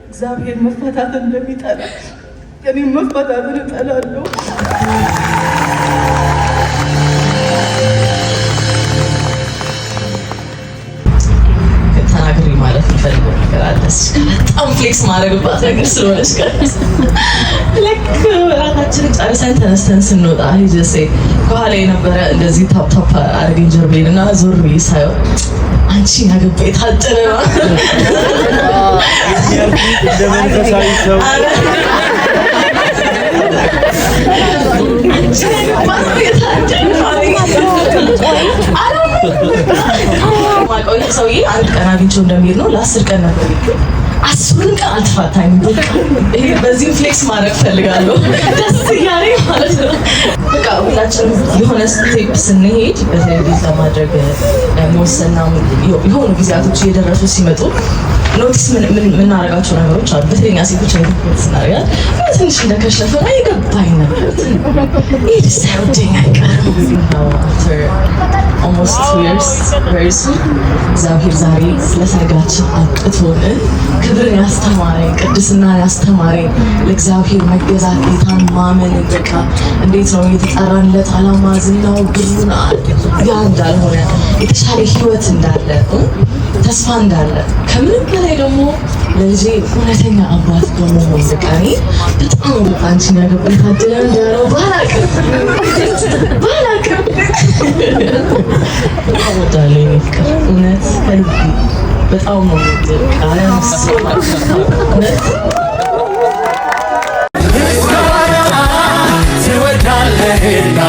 እግዚአብሔር መፈታትን እንደሚጠላ እኔም መፈታትን እጠላለሁ። ተናግሪ ማለት የሚፈልገው ነገር አለ። በጣም ፍሌክስ ማድረግባት ነገር ስለሆነች ልክ እራታችንን ጨርሰን ተነስተን ስንወጣ ሂጀሴ ከኋላ የነበረ እንደዚህ ታፕታፕ አድርገኝ ጀርቤን እና ዞር ብዬ ሳየው አንቺ ያገባ የታጠረ ነው እንደመንፈሳዊ ሰው ማቆይ ሰውዬ አንድ ቀን አግኝቼው እንደሚሄድ ነው። ለ10 ቀን ነበር 10 ቀን አልተፋታኝም። ይሄ በዚህ ፍሌክስ ማድረግ ፈልጋለሁ ደስ እያለኝ ማለት ነው። በቃ ሁላችንም የሆነ ስቴፕ ስንሄድ በተለይ ለማድረግ መወሰንና የሆኑ ጊዜያቶች እየደረሱ ሲመጡ ኖቲስ የምናደርጋቸው ነገሮች አሉ። በተለኛ ሴቶች አይነት ስናደርጋት ትንሽ እንደከሸፈ ነው የገባኝ ነበር። ይህ ሳይወደኝ አይቀርም። almost 2 years very soon እግዚአብሔር ዛሬ ስለሰርጋችን አቅቶን ክብርን ያስተማረኝ ቅድስናን ያስተማረኝ ለእግዚአብሔር መገዛት ጌታን ማመን በቃ እንዴት ነው የተጠራንለት ዓላማ ዝናው ብሩን ያ እንዳልሆነ የተሻለ ህይወት እንዳለ ተስፋ እንዳለ ከምንም በላይ ደግሞ ለልጄ እውነተኛ አባት በመሆን በቃ እኔ በጣም አንቺን ያገባኝ ታድያ እንዳለው ባላቅም በጣም ወዳለኝ ፍቅር እውነት ከልቤ በጣም ነው ትወዳለህና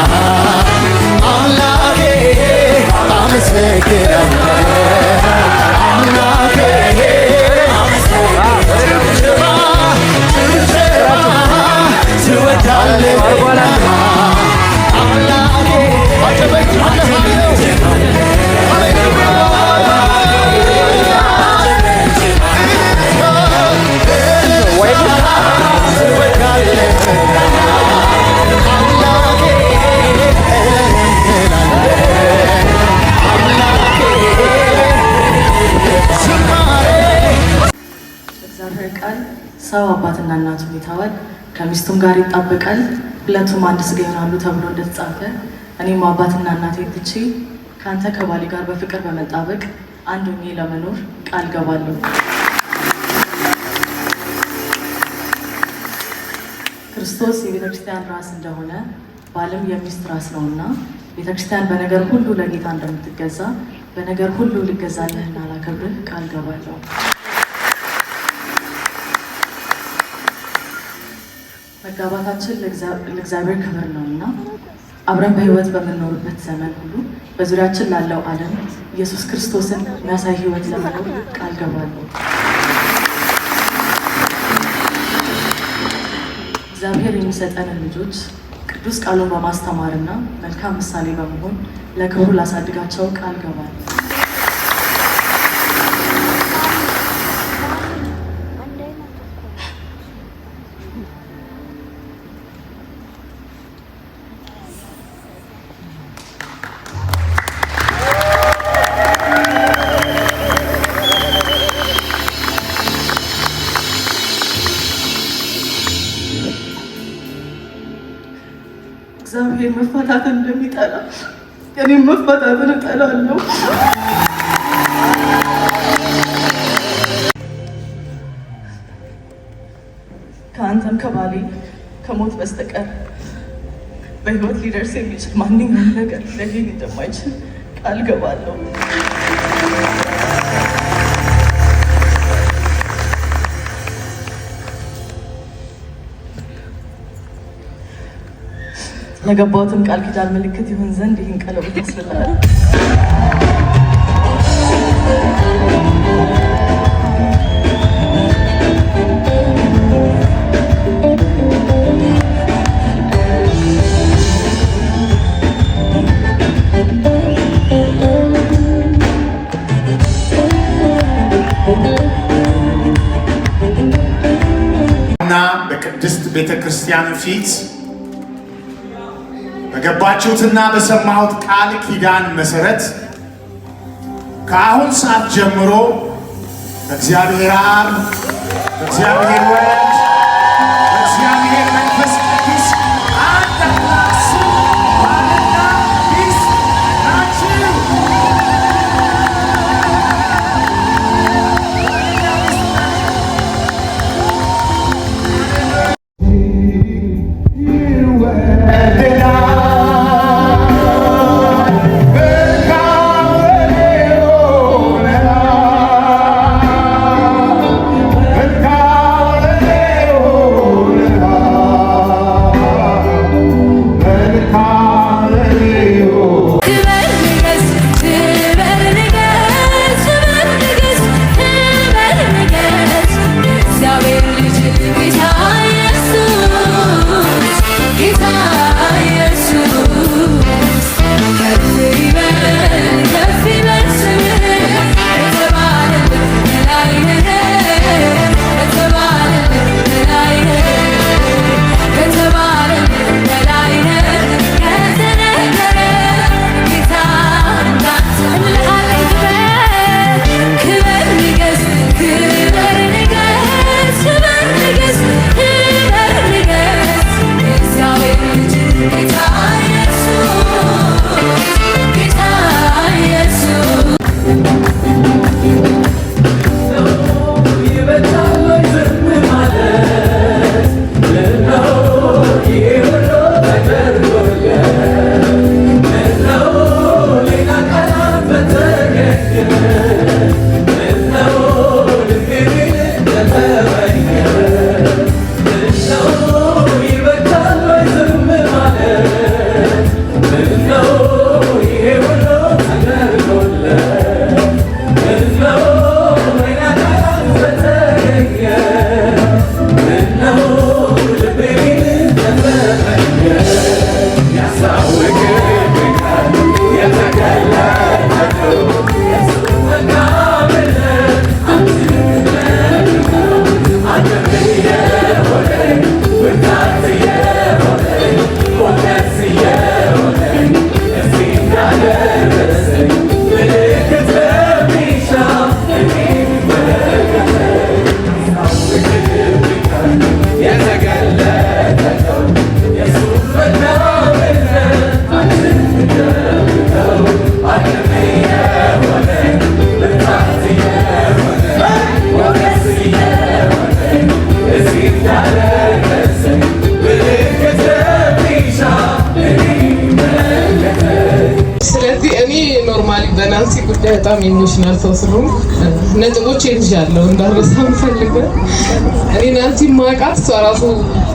አምላኬ አመሰግናለሁ አምላኬ ሰው አባትና እናቱን ይተዋል ከሚስቱም ጋር ይጣበቃል ሁለቱም አንድ ስጋ ይሆናሉ ተብሎ እንደተጻፈ እኔም አባትና እናቴን ትቼ ካንተ ከባሌ ጋር በፍቅር በመጣበቅ አንድ ሆኜ ለመኖር ቃል ገባለሁ። ክርስቶስ የቤተክርስቲያን ራስ እንደሆነ ባልም የሚስት ራስ ነውና ቤተክርስቲያን በነገር ሁሉ ለጌታ እንደምትገዛ በነገር ሁሉ ልገዛልህና ላከብርህ ቃል ገባለሁ። መጋባታችን ለእግዚአብሔር ክብር ነውና አብረን በህይወት በምንኖርበት ዘመን ሁሉ በዙሪያችን ላለው ዓለም ኢየሱስ ክርስቶስን የሚያሳይ ህይወት ለመኖር ቃል ገባለሁ። እግዚአብሔር የሚሰጠንን ልጆች ቅዱስ ቃሉን በማስተማርና መልካም ምሳሌ በመሆን ለክብሩ ላሳድጋቸው ቃል ገባለሁ። እግዚአብሔር መፈታትን እንደሚጠላ እኔም መፈታትን እጠላለሁ። ከአንተም ከባሌ ከሞት በስተቀር በህይወት ሊደርስ የሚችል ማንኛውም ነገር ሊያገኝ እንደማይችል ቃል ገባለሁ። ለገባሁትም ቃል ኪዳን ምልክት ይሁን ዘንድ ይህን ቀለበት ያስፈልጋል። እና በቅድስት ቤተክርስቲያን ፊት በገባችሁትና በሰማሁት ቃል ኪዳን መሰረት ከአሁን ሰዓት ጀምሮ በእግዚአብሔር አብ፣ በእግዚአብሔር ወልድ፣ በእግዚአብሔር መንፈስ ቅዱስ አንድ አምላክ ስም ባልና ሚስት ናችሁ። በናንሲ ጉዳይ በጣም ኢሞሽናል ሰው ስለሆንኩ ነጥቦች ይዣለሁ እንዳረሳ ፈልገው እኔ ናንሲ ማቃት እሷ ራሱ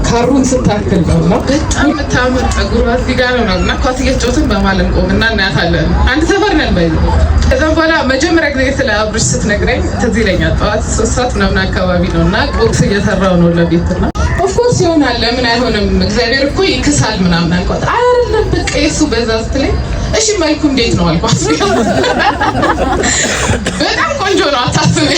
ካሩን ስታክል ነውና በጣም የምታምር ፀጉሯ እዚህ ጋር ነውና ኳስ እየተጫወትን በማለም ቆምና እናያታለን። አንድ ሰፈር ነን ባይ ከዛም በኋላ መጀመሪያ ጊዜ ስለ አብርሽ ስትነግረኝ ትዝ ይለኛል። ጠዋት 3 ሰዓት ምናምን አካባቢ ነውና ቁርስ እየሰራው ነው ለቤትና ኦፍኮርስ ይሆናል ለምን አይሆንም እግዚአብሔር እኮ ይክሳል ምናምን አልኳት። አይደለም በቃ እሱ በዛ ስትለኝ እሺ መልኩ እንዴት ነው አልኳት። በጣም ቆንጆ ነው አታስቢ።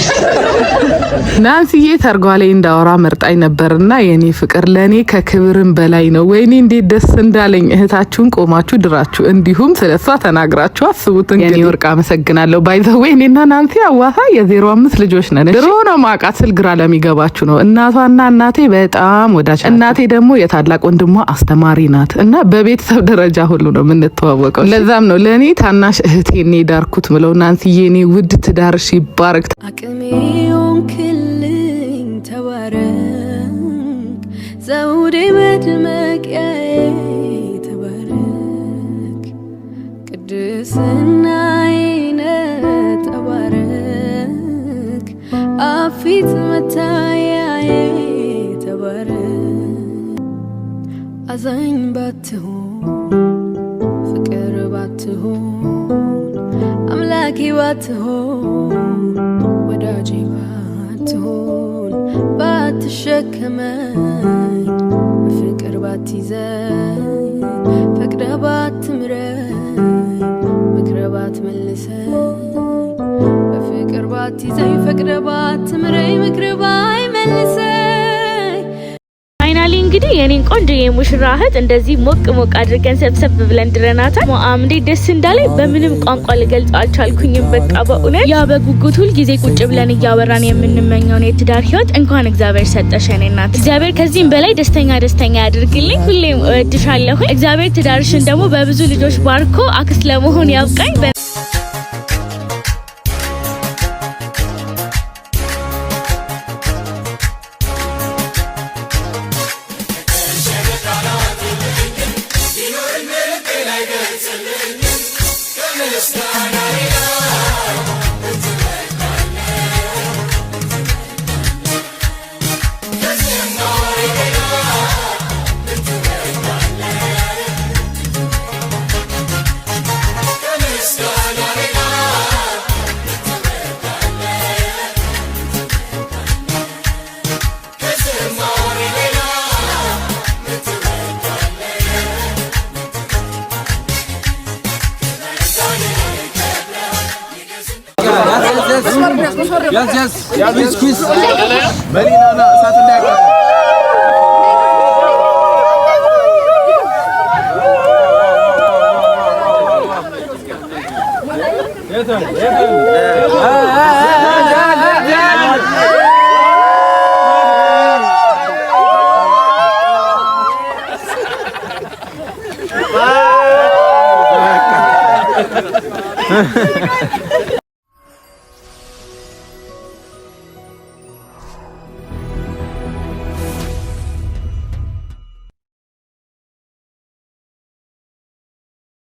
ናንሲዬ ተርጓሌ እንዳወራ መርጣኝ ነበርና የኔ ፍቅር ለኔ ከክብርም በላይ ነው። ወይኔ እንዴት ደስ እንዳለኝ እህታችሁን ቆማችሁ ድራችሁ እንዲሁም ስለሷ ተናግራችሁ አስቡት። እንግዲህ የኔ ወርቅ አመሰግናለሁ። ባይ ዘ ዌይ እኔና ናንሲ አዋሳ የ05 ልጆች ነን። ድሮ ነው ማቃት ስል ግራ ለሚገባችሁ ነው። እናቷና እናቴ በጣም ወዳጅ፣ እናቴ ደግሞ የታላቅ ወንድሟ አስተማሪ ናት እና በቤተሰብ ደረጃ ሁሉ ነው የምንተዋወቀው። ለዛም ነው ለኔ ታናሽ እህቴኔ ዳርኩት ምለው። ናንሲዬ እኔ ውድ ትዳርሽ ይባረክ። አቅሜውን ክልኝ ተባረክ ዘውዴ መድመቂያዬ ተባረክ ቅድስናዬ ተባረክ አፊት መታያዬ ተባረክ አዛኝ ባትሆን ፍቅር ባትሆን አምላኬ ባትሆን ወዳጄ ባትሆን ባትሸከመኝ በፍቅር ባትይዘኝ ፈቅደ ባትምረኝ ምክረ ባትመልሰኝ በፍቅር ባትይዘኝ ፈቅደ ባትምረኝ ምክረ ባይመልሰኝ። ፋይናሊ እንግዲህ የኔን ቆንጆ የሙሽራ እህት እንደዚህ ሞቅ ሞቅ አድርገን ሰብሰብ ብለን ድረናታል። ሞአም እንዴት ደስ እንዳለኝ በምንም ቋንቋ ልገልጽ አልቻልኩኝም። በቃ በእውነት ያ በጉጉት ሁል ጊዜ ቁጭ ብለን እያወራን የምንመኘውን የትዳር ህይወት እንኳን እግዚአብሔር ሰጠሽ የኔ እናት። እግዚአብሔር ከዚህም በላይ ደስተኛ ያድርግልኝ። ሁሌም እወድሻለሁ። እግዚአብሔር ትዳርሽን ደግሞ በብዙ ልጆች ባርኮ አክስት ለመሆን ያብቃኝ። Yes. Quiz. Melina, Saturday.